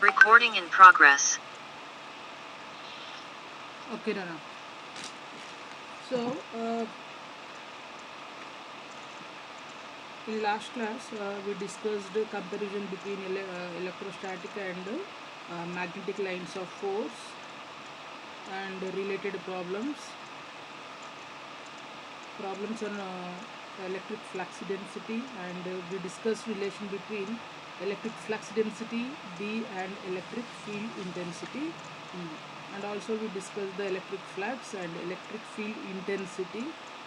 Recording in progress. Okay, Rana. So, in last class, we discussed the comparison between electrostatic and magnetic lines of force and related problems on electric flux density, and we discussed relation between electric flux density B and electric field intensity E, and also we discussed the electric flux and electric field intensity.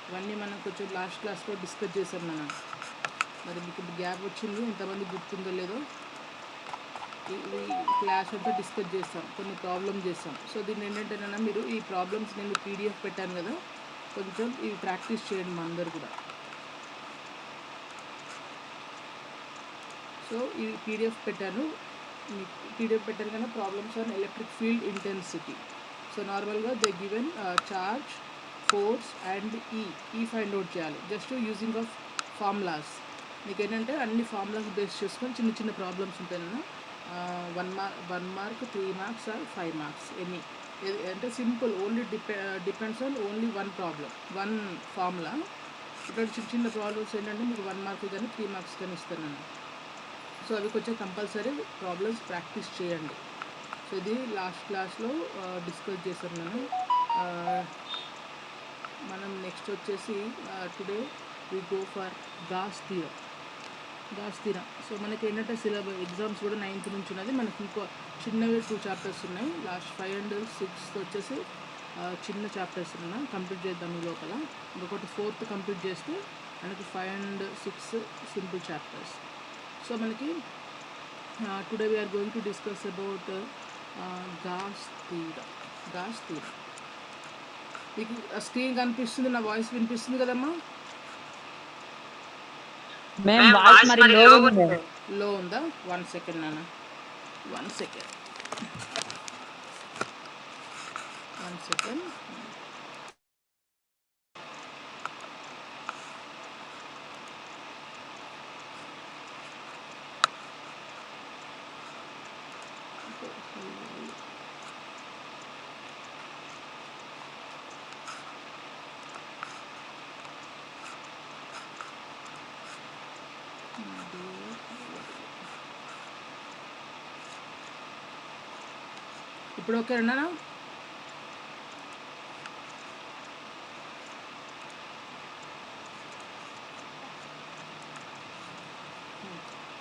ఇవన్నీ మనం కొంచెం last క్లాస్లో discuss చేసాం మనం. మరి మీకు ఇప్పుడు gap వచ్చింది, ఎంతమంది గుర్తుందో లేదో. ఈ క్లాస్ అంతా డిస్కస్ చేస్తాం, కొన్ని ప్రాబ్లమ్ చేస్తాం. సో దీన్ని ఏంటంటేనన్నా మీరు ఈ ప్రాబ్లమ్స్ నేను పీడిఎఫ్ పెట్టాను కదా, కొంచెం ఇవి ప్రాక్టీస్ చేయండి మా అందరు కూడా. సో ఈ పీడిఎఫ్ పెట్టాను, మీకు పీడిఎఫ్ పెట్టాను కానీ problems on electric field intensity. So నార్మల్గా they given charge, force and ఈ ఫైండ్ అవుట్ చేయాలి జస్ట్ యూజింగ్ ఆఫ్ ఫార్ములాస్. మీకు ఏంటంటే అన్ని ఫార్ములాస్ బేస్ చేసుకొని చిన్న చిన్న ప్రాబ్లమ్స్ ఉంటాయన్న. 1 mark 3 marks or 5 marks any అంటే simple, only depends on only one problem, one formula. ఇక్కడ చిన్న చిన్న ప్రాబ్లమ్స్ ఏంటంటే మీకు 1 మార్క్ కానీ 3 మార్క్స్ కానీ ఇస్తాను నేను. సో అవి కొంచెం కంపల్సరీ ప్రాబ్లమ్స్ ప్రాక్టీస్ చేయండి. సో ఇది లాస్ట్ క్లాస్లో డిస్కస్ చేశాను మనం నెక్స్ట్ వచ్చేసి today we go for Gauss theorem. So మనకి ఏంటంటే సిలబస్ ఎగ్జామ్స్ కూడా 9th నుంచి ఉన్నది. మనకి ఇంకో చిన్నవి 2 చాప్టర్స్ ఉన్నాయి. లాస్ట్ 5 and 6 వచ్చేసి చిన్న చాప్టర్స్ ఉన్నాయి, కంప్లీట్ చేద్దాం ఈ లోపల. ఇంకొకటి 4th కంప్లీట్ చేస్తే మనకి 5 and 6 సింపుల్ చాప్టర్స్. సో మనకి today we are going to discuss about Gauss theorem. మీకు స్క్రీన్ కనిపిస్తుంది, నా వాయిస్ వినిపిస్తుంది కదమ్మా? లో ఉందా? 1 సెకండ్ నాన్న, 1 సెకండ్. ఇప్పుడు ఓకేనా?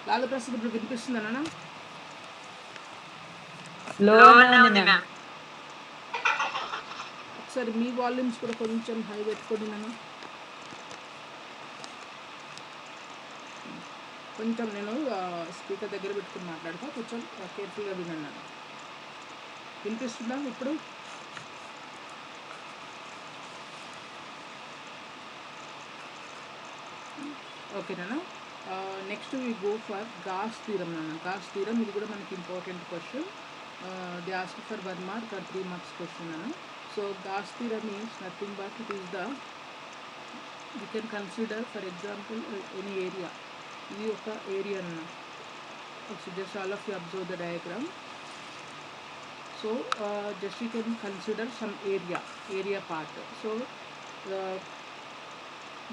లాలు ప్రసాద్ ఇప్పుడు వినిపిస్తుందా నాన్న? ఒకసారి మీ వాల్యూమ్స్ కూడా కొంచెం హై పెట్టుకోండి నాన్న. కొంచెం నేను స్పీకర్ దగ్గర పెట్టుకుని మాట్లాడతా, కొంచెం కేర్ఫుల్గా వినండి నాన్న. వినిపిస్తుందా ఇప్పుడు? ఓకేనా? Next we go for Gauss theorem నాన్న. గాస్ థీరం ఇది కూడా మనకి important question. They ask for 1 mark or 3 marks question నాన్న. So Gauss theorem is nothing but it is the, you can consider for example any area. ఇది ఒక area అన్న. So just all of you observe the diagram. So just you can consider some area part. So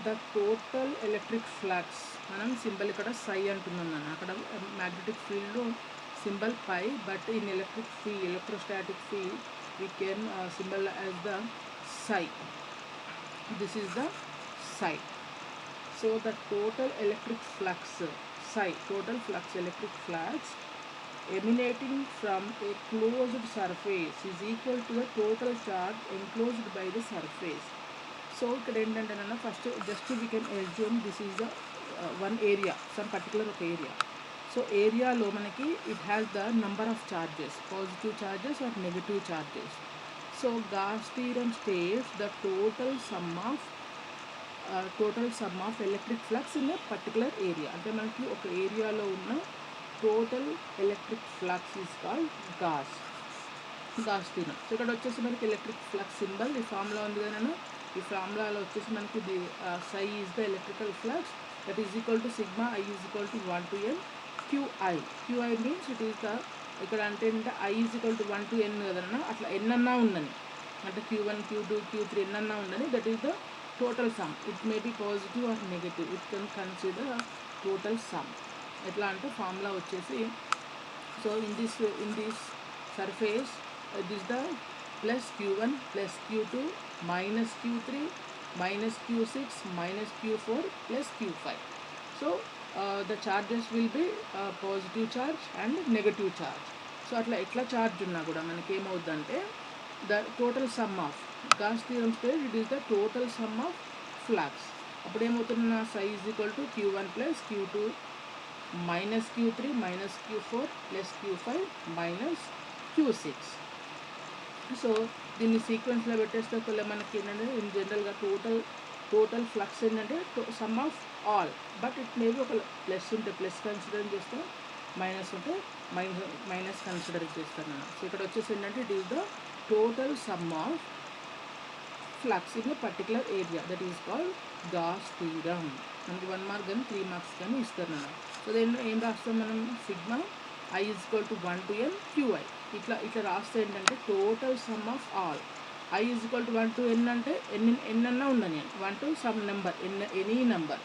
the total electric flux, మనం symbol ఇక్కడ psi అంటున్నాం నాన్న. అక్కడ magnetic ఫీల్డ్లో symbol pi, but in electrostatic field we can symbol as the psi. This is the psi. So the total electric flux psi, electric flux emanating from a closed surface is equal to the total charge enclosed by the surface. So ఇక్కడ ఏంటంటే నన్న first just we can assume this is the one area, some particular ఒక area. So ఏరియాలో మనకి it has the number of charges, positive charges or negative charges. So Gauss theorem states the total sum of electric flux in a particular area. అంటే మనకి ఒక ఏరియాలో ఉన్న total electric flux is called Gauss theorem. So ఇక్కడ వచ్చేసి మనకి electric flux symbol ఈ formula ఉంది కదా. ఈ ఫార్ములాలో వచ్చేసి మనకి psi is the electrical flux, that is equal to sigma I is equal to 1 to n QI. QI means it is the ఇక్కడ అంటే ఏంటంటే I is equal to 1 to n కదన్నా, అట్లా ఎన్ అన్నా ఉండని, అంటే Q1 Q2 Q3 ఎన్ అన్నా ఉండని, that is the total sum. It may be positive or negative, it can consider total sum. ఎట్లా అంటే ఫార్ములా వచ్చేసి, so in this surface this the plus Q1 plus Q2 minus Q3 minus Q6 minus Q4 plus Q5. So the charges will be positive charge and negative charge. So అట్లా ఎట్లా charge ఉన్నా కూడా మనకి ఏమవుతుందంటే the total sum of Gauss theorem states it is the total sum of flux. అప్పుడు ఏమవుతున్నా psi is equal to Q1 plus Q2 minus Q3 minus Q4 plus Q5 minus Q6. So దీన్ని సీక్వెన్స్లో పెట్టేస్తే ఒకవేళ మనకి ఏంటంటే ఇన్ జనరల్గా total flux ఏంటంటే sum of all, but it maybe ఒక ప్లస్ ఉంటే ప్లస్ కన్సిడర్ చేస్తాం, మైనస్ ఉంటే మైనస్ కన్సిడర్ చేస్తాను నేను. సో ఇక్కడ వచ్చేసి ఏంటంటే it is the total sum of flux in a particular area, that is called Gauss theorem. మనకి 1 మార్క్ కానీ 3 మార్క్స్ కానీ ఇస్తారు నేను. సో దీంట్లో ఏం రాస్తాం మనం, sigma I is equal to 1 to n QI, ఇట్లా రాస్తే ఏంటంటే total sum of all. I is equal to 1 to n అంటే ఎన్ అన్నా ఉండని, 1 to some number any number.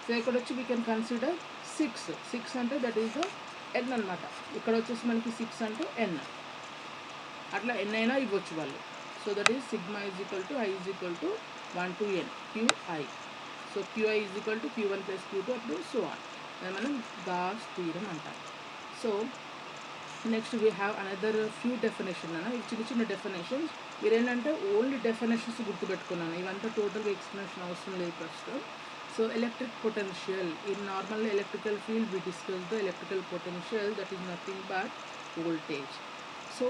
So ఇక్కడ వచ్చి వీ కెన్ కన్సిడర్ 6 అంటే దట్ ఈస్ ద n అనమాట. ఇక్కడ వచ్చేసి మనకి 6 అంటే n, అట్లా n అయినా ఇవ్వచ్చు వాళ్ళు. So that is sigma is equal to I is equal to 1 to n QI. So QI is equal to Q1 plus Q2 అప్పుడు సో ఆన్, అది మనం గాస్ థీరమ్ అంటాం. So next we have another few definition అన్న, ఇవి చిన్న definitions. మీరు ఏంటంటే only definitions గుర్తుపెట్టుకున్నాను, ఇవంతా టోటల్గా ఎక్స్ప్లెనేషన్ అవసరం లేదు ప్రస్తుతం. So electric potential in normal electrical field we discuss the electrical potential, that is nothing but voltage. So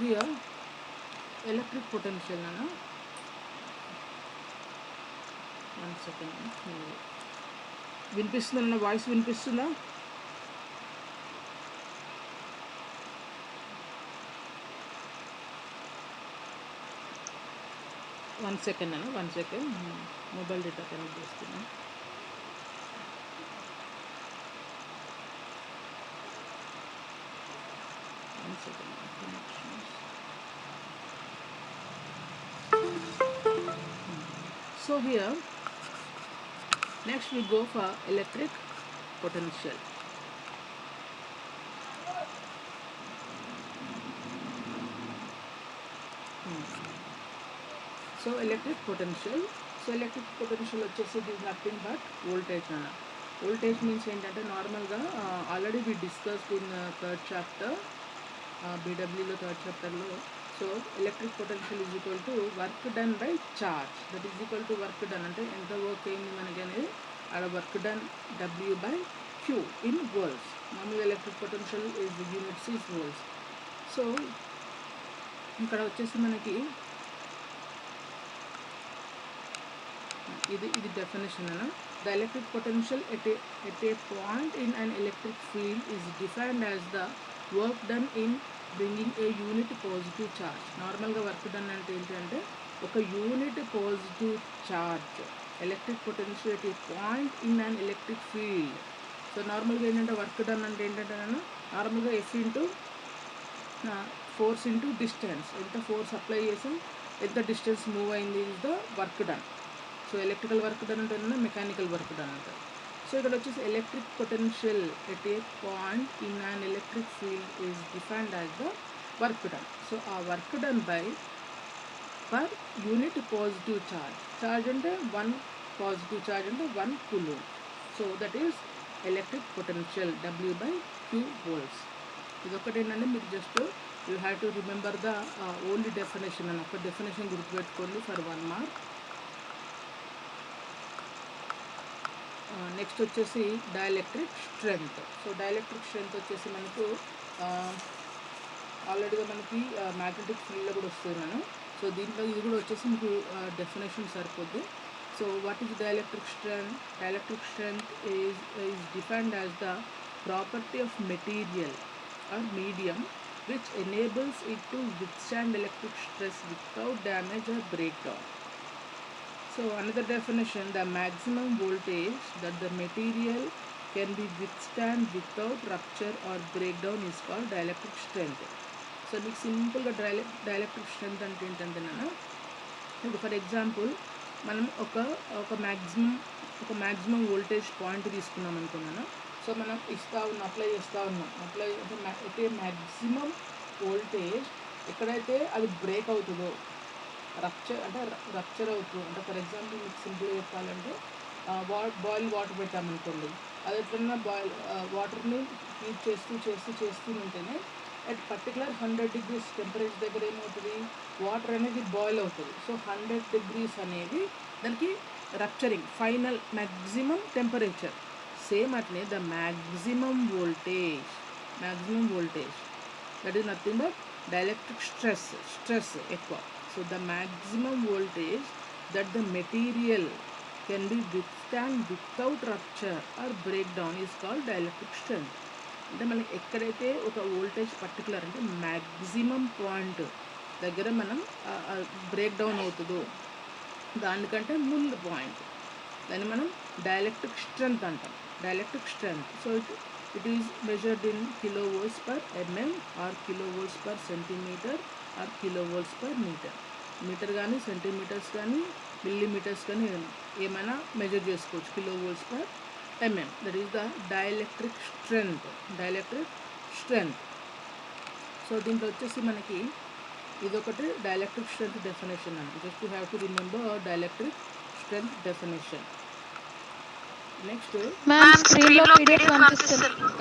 here electric potential అన్న, 1 సెకండ్, వినిపిస్తుందా వాయిస్, వినిపిస్తుందా? వన్ సెకండ్ అన్న, 1 సెకండ్, మొబైల్ డేటా కనెక్ట్ చేస్తున్నా. So here next we go for electric potential. So electric potential వచ్చేసి is nothing but voltage అన్న. Voltage means ఏంటంటే నార్మల్గా already we discussed in third chapter, BWలో third చాప్టర్లో. So electric potential is equal to work done by charge, that is equal to work done అంటే ఎంత work అయింది మనకి అనేది, ఆడ work done W by Q in volts. మామూలుగా electric potential is units is volts. So ఇక్కడ వచ్చేసి మనకి ఇది డెఫినేషన్ అన్న. The electric potential at a point in an electric field is defined as the work done in bringing A unit positive charge. నార్మల్గా work done అంటే ఏంటంటే ఒక unit positive charge, electric potential at a point in an electric field. So నార్మల్గా ఏంటంటే work done అంటే ఏంటంటే నేను నార్మల్గా F into force into distance, ఎంత ఫోర్స్ అప్లై చేసాం, ఎంత డిస్టెన్స్ మూవ్ అయింది is the work done. So electrical work done అంటే మెకానికల్ వర్క్ డన్ అంటారు. సో ఇక్కడ వచ్చేసి electric potential at a point in an electric field is defined as the work done. So ఆ work done by per unit positive charge అంటే 1 positive charge అంటే 1 coulomb. So that is electric potential W by Q volts. ఇదొకటి ఏంటంటే మీరు just you have to remember the only definition అని, ఒక definition గుర్తుపెట్టుకోండి for 1 mark. Next వచ్చేసి dielectric strength. So dielectric strength వచ్చేసి మనకు ఆల్రెడీగా మనకి మ్యాగ్నెటిక్ ఫీల్డ్లో కూడా వస్తుంది మనం. సో దీంట్లో ఇది కూడా వచ్చేసి మీకు డెఫినేషన్ సరిపోద్ది. So what is dielectric strength? Dielectric strength is defined as the property of material or medium which enables it to withstand electric stress without damage or breakdown. So another definition, the maximum voltage that the material can be withstand without rupture or breakdown is called dielectric strength. So మీకు సింపుల్గా dielectric strength అంటే ఏంటంటే ఇప్పుడు for example మనం ఒక maximum voltage point తీసుకున్నాం అనుకున్నాను. So మనం అప్లై చేస్తూ ఉన్నాం. అయితే మ్యాక్సిమం వోల్టేజ్ ఎక్కడైతే అది బ్రేక్ అవుతుందో, రప్చర్ అవుతుంది అంటే ఫర్ ఎగ్జాంపుల్ మీకు సింపుల్గా చెప్పాలంటే బాయిల్ వాటర్ పెట్టామనుకోండి, అది ఎట్లన్నా వాటర్ని హీట్ చేస్తూ ఉంటేనే అట్ పర్టికులర్ 100 degrees టెంపరేచర్ దగ్గర ఏమవుతుంది, వాటర్ అనేది బాయిల్ అవుతుంది. సో 100 degrees అనేది దానికి rupturing final maximum temperature. Same అట్లే the maximum voltage that is nothing but dielectric stress ఎక్కువ. So the maximum voltage that the material can be withstand without rupture or break down is called dielectric strength. అంటే మనకి ఎక్కడైతే ఒక voltage particular అంటే maximum point దగ్గర మనం break down అవుతుందో దానికంటే ముందు పాయింట్, దాన్ని మనం డైఎలక్ట్రిక్ స్ట్రెంత్ అంటాం. Dielectric strength. So it is measured in kilovolts per mm or kilovolts per centimetre or kilovolts per metre కానీ సెంటీమీటర్స్ కానీ మిల్లీమీటర్స్ కానీ ఏమైనా మెజర్ చేసుకోవచ్చు. Kilovolts per mm, that is the dielectric strength. So దీంట్లో వచ్చేసి మనకి ఇదొకటి డైఎలక్ట్రిక్ స్ట్రెంత్ డెఫినేషన్ అండి. Just you have to remember dielectric strength definition. Next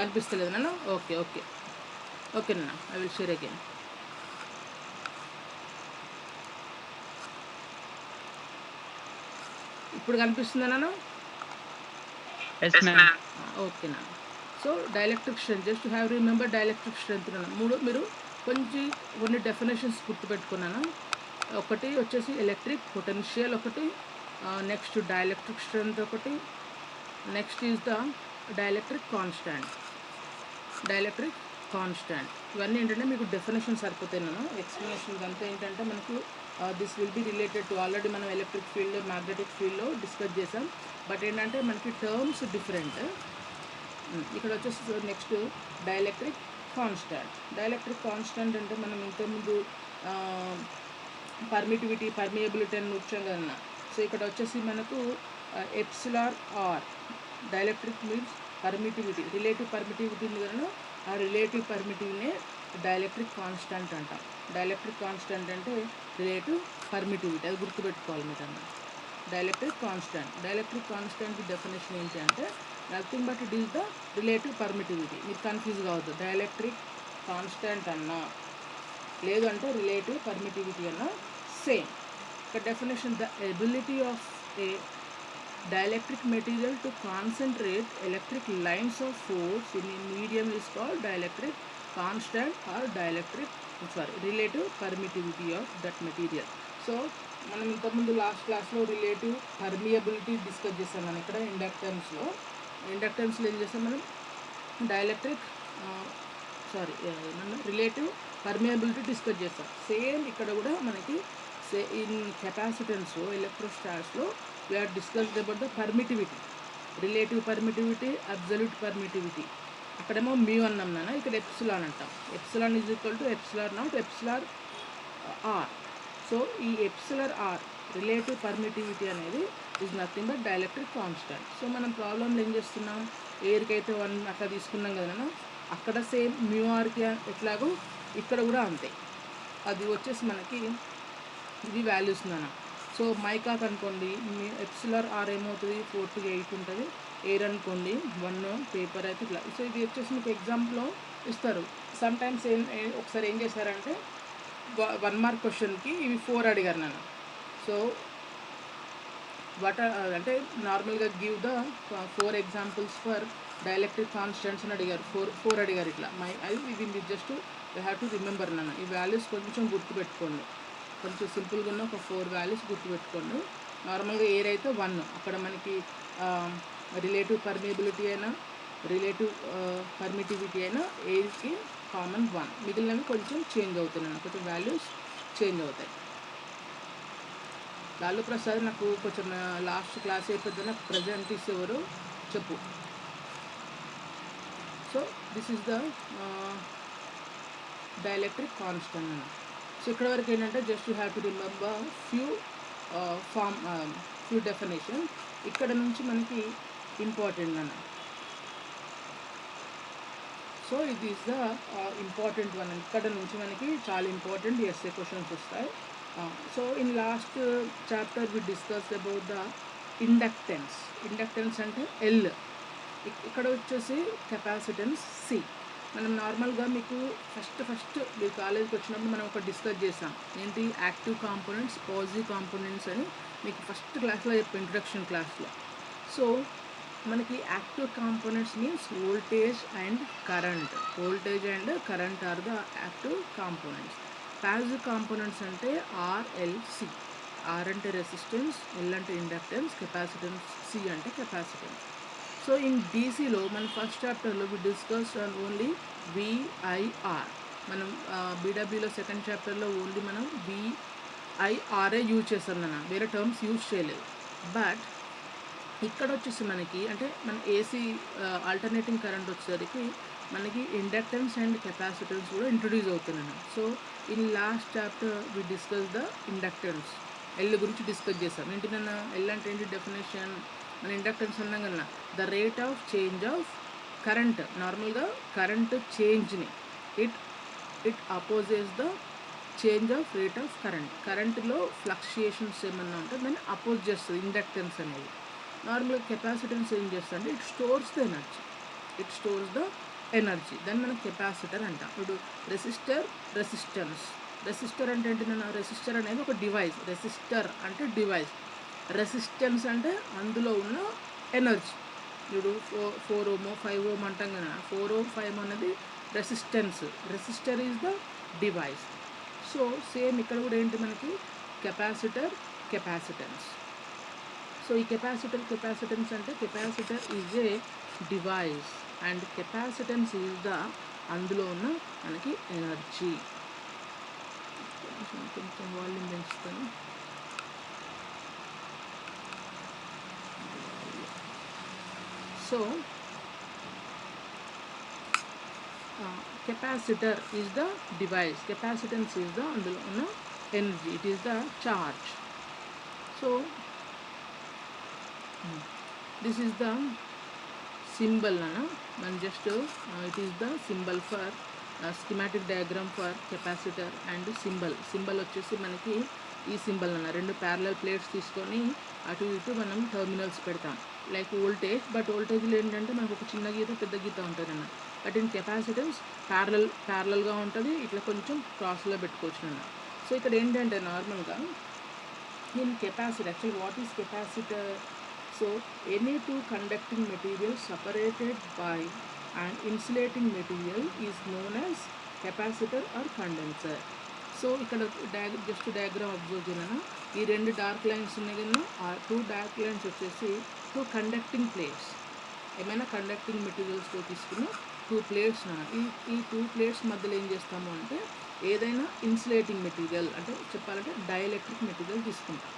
కనిపిస్తలేదు నాన్న? ఓకే నాన్న, ఐ విల్ షేర్ అగైన్. ఇప్పుడు కనిపిస్తుందా నాన్న? ఓకే నాన్న. So dielectric strength, just you have remember dielectric strength నాన్న. మీరు కొన్ని డెఫినేషన్స్ గుర్తుపెట్టుకున్నాను. ఒకటి వచ్చేసి ఎలక్ట్రిక్ పొటెన్షియల్ ఒకటి, నెక్స్ట్ డైఎలక్ట్రిక్ స్ట్రెంత్ ఒకటి, next is the dielectric constant. ఇవన్నీ ఏంటంటే మీకు డెఫినేషన్ సరిపోతాయి నేను ఎక్స్ప్లెనేషన్. ఇదంతా ఏంటంటే మనకు this will be related to already మనం ఎలక్ట్రిక్ ఫీల్డ్ మ్యాగ్నెటిక్ ఫీల్డ్లో డిస్కస్ చేసాం. బట్ ఏంటంటే మనకి టర్మ్స్ డిఫరెంట్. ఇక్కడ వచ్చేసి నెక్స్ట్ డైఎలక్ట్రిక్ కాన్స్టాంట్ అంటే మనం ఇంతకుముందు పర్మియబిలిటీ అని వచ్చాం కదన్నా. సో ఇక్కడ వచ్చేసి మనకు εr dielectric means permittivity, relative permittivity ఉంది కదా, ఆ రిలేటివ్ పర్మిటివ్నే డైఎలక్ట్రిక్ కాన్స్టాంట్ అంటాం. డైఎలక్ట్రిక్ కాన్స్టాంట్ అంటే రిలేటివ్ పర్మిటివిటీ, అది గుర్తుపెట్టుకోవాలి మీరు అన్న. డైఎలక్ట్రిక్ కాన్స్టాంట్ డెఫినేషన్ ఏంటి అంటే nothing but it is the relative permittivity. మీరు కన్ఫ్యూజ్ కావద్దు, డైఎలక్ట్రిక్ కాన్స్టాంట్ అన్నా లేదు అంటే రిలేటివ్ పర్మిటివిటీ అన్నా సేమ్. ఒక definition, the ability of A dielectric material to concentrate electric lines of force in a medium is called dielectric constant or relative permittivity of that material. So మనం ఇంతకుముందు last క్లాస్లో relative permeability discuss చేస్తాం. మనం ఇక్కడ ఇండక్టెన్స్లో ఏం చేస్తాం మనం relative permeability discuss చేస్తాం. సేమ్ ఇక్కడ కూడా మనకి in కెపాసిటెన్స్లో ఎలక్ట్రోస్టాట్స్లో we are discussed about the permittivity, relative permittivity, absolute permittivity. అక్కడేమో మ్యూ అన్నాం నాన్న, ఇక్కడ ఎప్సిలాన్ అంటాం. Epsilon is equal to epsilon naught epsilon r. So ఈ ఎప్సిలార్ ఆర్ రిలేటివ్ పర్మిటివిటీ అనేది is nothing but dielectric constant. So మనం ప్రాబ్లంలో ఏం చేస్తున్నాం, ఎయిర్కి అయితే 1 అట్లా తీసుకున్నాం కదా నాన్న, అక్కడ సేమ్ మ్యూ ఆర్కి ఎట్లాగో ఇక్కడ కూడా అంతే. అది వచ్చేసి మనకి ఇది వాల్యూస్ నాన్న. సో మైకాక్ అనుకోండి, మీ ఎప్సిలార్ ఆర్ ఏమవుతుంది 4 to 8 ఉంటుంది. ఎయిర్ అనుకోండి 1, పేపర్ అయితే ఇట్లా. సో ఇది వచ్చేసి మీకు ఎగ్జామ్లో ఇస్తారు. సమ్ టైమ్స్ ఒకసారి ఏం చేశారంటే 1 mark క్వశ్చన్కి ఇవి 4 అడిగారు నన్ను. సో అంటే నార్మల్గా give the 4 examples for dielectric constants అని అడిగారు. 4 అడిగారు ఇట్లా. ఇది just you have to remember నాన్న. ఈ వాల్యూస్ కొంచెం గుర్తుపెట్టుకోండి, కొంచెం సింపుల్గా ఉన్న ఒక 4 values గుర్తుపెట్టుకోండి. నార్మల్గా ఎయిర్ అయితే 1, అక్కడ మనకి రిలేటివ్ పర్మియబిలిటీ అయినా రిలేటివ్ పర్మిటివిటీ అయినా ఎయిర్కి కామన్ 1, మిగిలినవి కొంచెం చేంజ్ అవుతున్నాయి, కొంచెం వాల్యూస్ చేంజ్ అవుతాయి. లాలు ప్రసాద్ నాకు కొంచెం లాస్ట్ క్లాస్ అయిపోతే నాకు ప్రజెంట్ ఇచ్చేవారు చెప్పు. So this is the dielectric constant అన్న. సో ఇక్కడ వరకు ఏంటంటే just you have to remember few definition. ఇక్కడ నుంచి మనకి ఇంపార్టెంట్ అన్న. సో ఇది ఈస్ ద ఇంపార్టెంట్ వన్. ఇక్కడ నుంచి మనకి చాలా ఇంపార్టెంట్ ఎస్ఏ క్వశ్చన్స్ వస్తాయి. So in last chapter we discussed about the inductance. Inductance అంటే ఎల్, ఇక్కడ వచ్చేసి కెపాసిటెన్స్ సి. మనం నార్మల్గా మీకు ఫస్ట్ మీరు కాలేజ్కి వచ్చినప్పుడు మనం ఒక డిస్కస్ చేసాం ఏంటి, యాక్టివ్ కాంపోనెంట్స్, పాజిటివ్ కాంపోనెంట్స్ అని మీకు ఫస్ట్ క్లాస్లో చెప్పాను, ఇంట్రడక్షన్ క్లాస్లో. సో మనకి active components means voltage and current. Voltage and current are the active components. Passive components అంటే ఆర్ఎల్సి. ఆర్ అంటే రెసిస్టెన్స్, ఎల్ అంటే ఇండక్టెన్స్, కెపాసిటెన్స్, సి అంటే కెపాసిటెన్స్. సో ఇన్ డీసీలో మన ఫస్ట్ చాప్టర్లో we discuss on only VIR. మనం బీడబ్ల్యూలో second చాప్టర్లో ఓన్లీ మనం విఐఆర్ఏ యూజ్ చేస్తాం అన్న, వేరే టర్మ్స్ యూజ్ చేయలేదు. బట్ ఇక్కడ వచ్చేసి మనకి అంటే మన ఏసీ ఆల్టర్నేటింగ్ కరెంట్ వచ్చేసరికి మనకి ఇండక్టెన్స్ అండ్ కెపాసిటెన్స్ కూడా ఇంట్రొడ్యూస్ అవుతున్నాను. So in last chapter we discuss the inductance. L గురించి డిస్కస్ చేస్తాం. ఏంటిదన్నా ఎల్ అంటే ఏంటి డెఫినేషన్, మన ఇండక్టెన్స్ అన్నాం కదా, the rate of change of current. నార్మల్గా కరెంట్ చేంజ్ని it opposes the change of rate of current. కరెంట్లో ఫ్లక్చుయేషన్స్ ఏమన్నా ఉంటే దాన్ని అపోజ్ చేస్తుంది ఇండక్టెన్స్ అనేది. నార్మల్గా కెపాసిటెన్స్ ఏం చేస్తుంది అంటే ఇట్ స్టోర్స్ ద ఎనర్జీ. దాన్ని మనం కెపాసిటర్ అంటాం. ఇప్పుడు రెసిస్టెన్స్. రెసిస్టర్ అంటే ఏంటి, రెసిస్టర్ అనేది ఒక డివైస్. రెసిస్టర్ అంటే డివైస్, రెసిస్టెన్స్ అంటే అందులో ఉన్న ఎనర్జీ. ఇప్పుడు 4 ohm 5 ohm అంటాం కదా, 4 ohm 5 ohm అనేది resistance. Resistor is the device. So same ఇక్కడ కూడా ఏంటి మనకి కెపాసిటెన్స్. సో ఈ కెపాసిటెన్స్ అంటే capacitor is a device and capacitance is the అందులో ఉన్న మనకి ఎనర్జీ. కొంచెం వాల్యూమ్ పెంచుతాను. So capacitor is the device, capacitance is the అందులో ఉన్న energy, it is the charge. So this is the symbol అన్న. మనం just it is the symbol for schematic diagram for capacitor and symbol వచ్చేసి మనకి ఈ symbol అన్న. 2 parallel plates తీసుకొని అటు ఇటు మనం టర్మినల్స్ పెడతాం లైక్ వోల్టేజ్. బట్ వోల్టేజ్లో ఏంటంటే మనకు ఒక చిన్న గీత పెద్ద గీత ఉంటుంది అన్న. బట్ ఇన్ కెపాసిటెన్స్ ప్యారలల్గా ఉంటుంది, ఇట్లా కొంచెం క్రాస్లో పెట్టుకోవచ్చు అన్న. సో ఇక్కడ ఏంటంటే నార్మల్గా in capacitor, actual what is capacitor? So any two conducting materials separated by an insulating material is known as capacitor or condenser. So ఇక్కడ జస్ట్ డయాగ్రామ్ అబ్జర్వ్ చేయనా, ఈ 2 డార్క్ లైన్స్ ఉన్నాయి కదా, ఆ 2 డార్క్ లైన్స్ వచ్చేసి 2 కండక్టింగ్ ప్లేట్స్. ఏమైనా conducting మెటీరియల్స్తో తీసుకున్న 2 plates. ఈ 2 ప్లేట్స్ మధ్యలో ఏం చేస్తాము అంటే ఏదైనా ఇన్సులేటింగ్ మెటీరియల్ అంటే చెప్పాలంటే డైఎలక్ట్రిక్ మెటీరియల్ తీసుకుంటాం.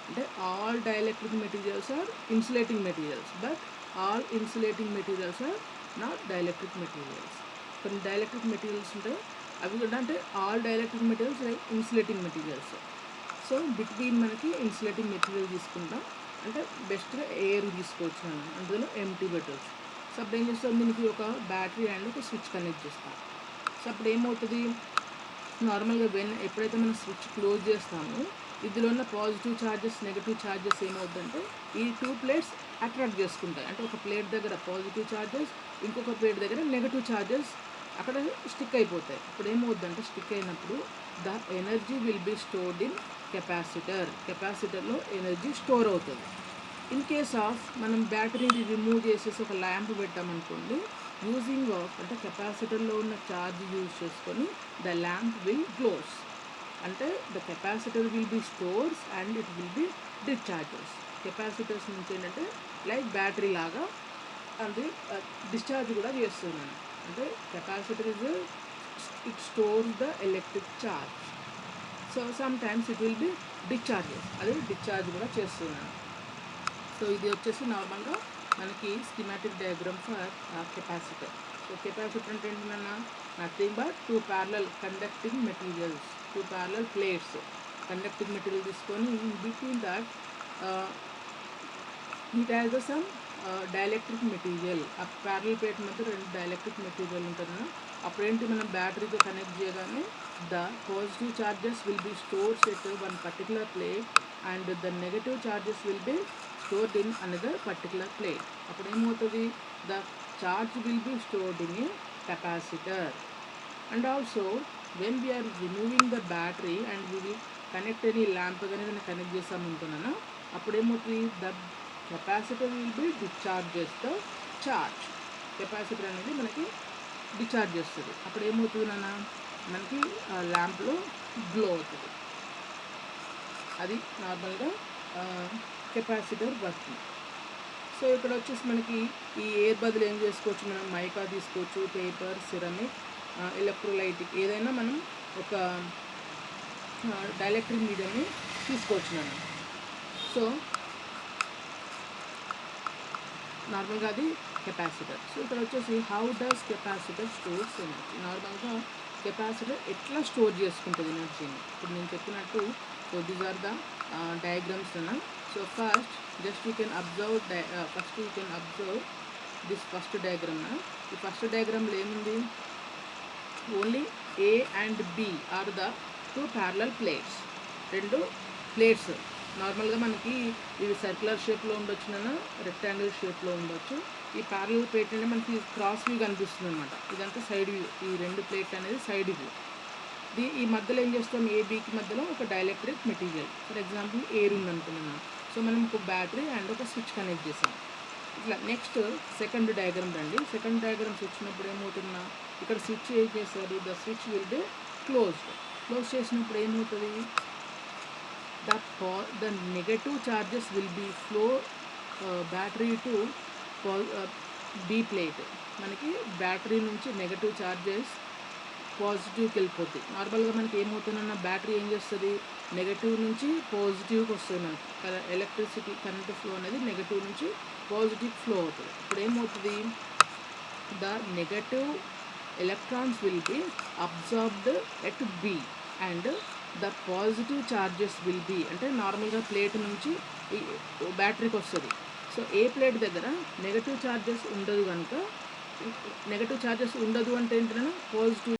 అంటే all dielectric materials are insulating materials, but all insulating materials are not dielectric materials. కొన్ని డైఎలక్ట్రిక్ మెటీరియల్స్ ఉంటాయి, అవి కూడా అంటే all dielectric materials like insulating materials. So between మనకి ఇన్సులేటింగ్ మెటీరియల్ తీసుకుంటాం, అంటే బెస్ట్గా ఎయిర్ తీసుకోవచ్చు మనం, అందులో ఎంటీ పెట్టవచ్చు. సో అప్పుడు ఏం చేస్తాం, దీనికి ఒక బ్యాటరీ అండ్ ఒక స్విచ్ కనెక్ట్ చేస్తాం. సో అప్పుడు ఏమవుతుంది, నార్మల్గా ఎప్పుడైతే మనం స్విచ్ క్లోజ్ చేస్తామో ఇందులో ఉన్న పాజిటివ్ ఛార్జెస్ నెగిటివ్ ఛార్జెస్ ఏమవుతుందంటే ఈ 2 ప్లేట్స్ అట్రాక్ట్ చేసుకుంటాయి. అంటే ఒక ప్లేట్ దగ్గర పాజిటివ్ ఛార్జెస్, ఇంకొక ప్లేట్ దగ్గర నెగిటివ్ ఛార్జెస్ అక్కడ స్టిక్ అయిపోతాయి. ఇప్పుడు ఏమవుతుందంటే స్టిక్ అయినప్పుడు the energy will be stored in కెపాసిటర్లో ఎనర్జీ స్టోర్ అవుతుంది. ఇన్ కేస్ ఆఫ్ మనం బ్యాటరీని రిమూవ్ చేసేసి ఒక ల్యాంప్ పెట్టామనుకోండి, యూజింగ్ ఆఫ్ అంటే కెపాసిటర్లో ఉన్న ఛార్జ్ యూజ్ చేసుకొని ద ల్యాంప్ విల్ గ్లోస్. అంటే the capacitor will be stores and it will be discharges. Capacitors నుంచి ఏంటంటే లైక్ బ్యాటరీ లాగా అది డిశ్చార్జ్ కూడా చేస్తున్నాను. అంటే capacitor it stores the electric charge. So sometimes it will be అది డిశ్చార్జ్ కూడా చేస్తున్నాను. సో ఇది వచ్చేసి నార్మల్గా మనకి schematic diagram for capacitor. So capacitor అంటే ఏంటన్నా, nothing but two parallel conducting materials, two parallel plates conducting material తీసుకొని between that it has the some dielectric material. ఆ ప్యారలల్ ప్లేట్ మధ్య 2 డైఎలక్ట్రిక్ మెటీరియల్ ఉంటుందన్న. అప్పుడేంటి, మనం బ్యాటరీతో కనెక్ట్ చేయగానే the positive charges will B stores at one particular plate and the negative charges will be stored in another particular plate. అప్పుడు ఏమవుతుంది, the charge will be stored in a capacitor. And also when we are removing the battery and we will connect any lamp కానీ ఏదైనా connect చేస్తామనుకున్నాను, అప్పుడు ఏమవుతుంది, the capacitor will be discharges the charge. Capacitor అనేది మనకి discharge చేస్తుంది. అప్పుడు ఏమవుతుంది నాన్న, మనకి ల్యాంప్లో గ్లో అవుతుంది. అది నార్మల్గా కెపాసిటర్ వర్కింగ్. సో ఇక్కడ వచ్చేసి మనకి ఈ ఎయిర్ బదులు ఏం చేసుకోవచ్చు, మనం మైకా తీసుకోవచ్చు, పేపర్, సిరమిక్, ఎలక్ట్రోలైటిక్, ఏదైనా మనం ఒక డైఎలక్ట్రిక్ మీడియంని తీసుకోవచ్చు మనం. సో నార్మల్గా అది కెపాసిటర్. సో ఇక్కడ వచ్చేసి how does capacitor stores energy. నార్మల్గా కెపాసిటర్ ఎట్లా స్టోర్ చేసుకుంటుంది ఎనర్జీని. ఇప్పుడు నేను చెప్పినట్టు, so these are the diagrams అన్న. So first you can observe this first diagram. ఈ ఫస్ట్ డయాగ్రామ్లో ఏముంది, only A and B are the 2 parallel plates. 2 plates నార్మల్గా మనకి ఇవి సర్క్యులర్ షేప్లో ఉండొచ్చు, రెక్టాంగిల్ షేప్లో ఉండొచ్చు. ఈ ప్యారలల్ ప్లేట్ అంటే మనకి క్రాస్ వ్యూ కనిపిస్తుంది అనమాట. ఇదంతా సైడ్ వ్యూ. ఈ 2 ప్లేట్ అనేది సైడ్ వ్యూ. ఈ మధ్యలో ఏం చేస్తాం, ఏబీకి మధ్యలో ఒక dielectric material, for example air ఉందనుకున్నాను. సో మనం ఒక బ్యాటరీ అండ్ ఒక స్విచ్ కనెక్ట్ చేసాం. ఇట్లా నెక్స్ట్ సెకండ్ డయాగ్రామ్ రండి. సెకండ్ డయాగ్రామ్స్ వచ్చినప్పుడు ఏమవుతున్నా, ఇక్కడ స్విచ్ ఏం చేస్తారు, the switch will be close చేసినప్పుడు ఏమవుతుంది, the negative charges will be flow battery to B plate. మనకి బ్యాటరీ నుంచి నెగటివ్ చార్జెస్ పాజిటివ్కి వెళ్ళిపోతాయి. నార్మల్గా మనకి ఏమవుతుందన్న, బ్యాటరీ ఏం చేస్తుంది, నెగటివ్ నుంచి పాజిటివ్కి వస్తుంది. మనకి ఎలక్ట్రిసిటీ కరెంట్ ఫ్లో అనేది నెగటివ్ నుంచి పాజిటివ్ ఫ్లో అవుతుంది. ఇప్పుడు ఏమవుతుంది, the negative electrons will be absorbed at B and the positive charges will be, అంటే నార్మల్గా ప్లేట్ నుంచి బ్యాటరీకి వస్తుంది. సో ఏ ప్లేట్ దగ్గర నెగటివ్ చార్జెస్ ఉండదు అంటే ఏంటంటే, పాజిటివ్